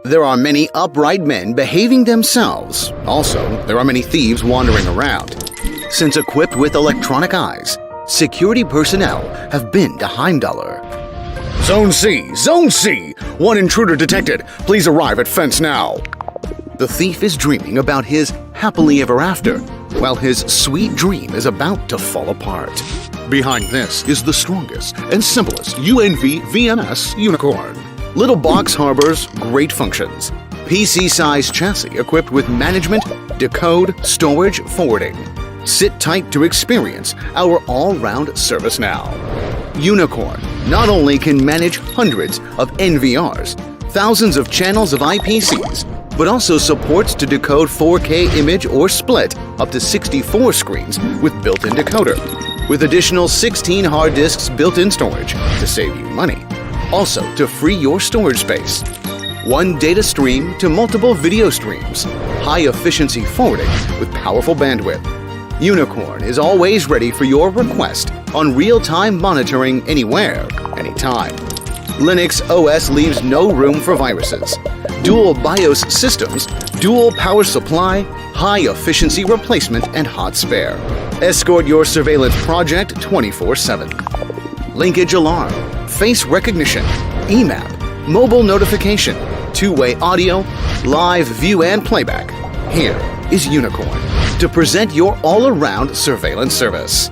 There are many upright men behaving themselves. Also, there are many thieves wandering around. Since equipped with electronic eyes, security personnel have been to Heimdallr. Zone C! Zone C! One intruder detected. Please arrive at fence now. The thief is dreaming about his happily ever after, while his sweet dream is about to fall apart. Behind this is the strongest and simplest UNV VMS Unicorn. Little box harbors great functions. PC-sized chassis equipped with management, decode, storage, forwarding. Sit tight to experience our all-round service now. Unicorn not only can manage hundreds of NVRs, thousands of channels of IPCs, but also supports to decode 4K image or split up to 64 screens with built-in decoder, with additional 16 hard disks built-in storage to save you money. Also to free your storage space. One data stream to multiple video streams. High-efficiency forwarding with powerful bandwidth. Unicorn is always ready for your request on real-time monitoring anywhere, anytime. Linux OS leaves no room for viruses. Dual BIOS systems, dual power supply, high-efficiency replacement, and hot spare. Escort your surveillance project 24/7. Linkage alarm, face recognition, EMAP, mobile notification, two-way audio, live view and playback. Here is Unicorn to present your all-around surveillance service.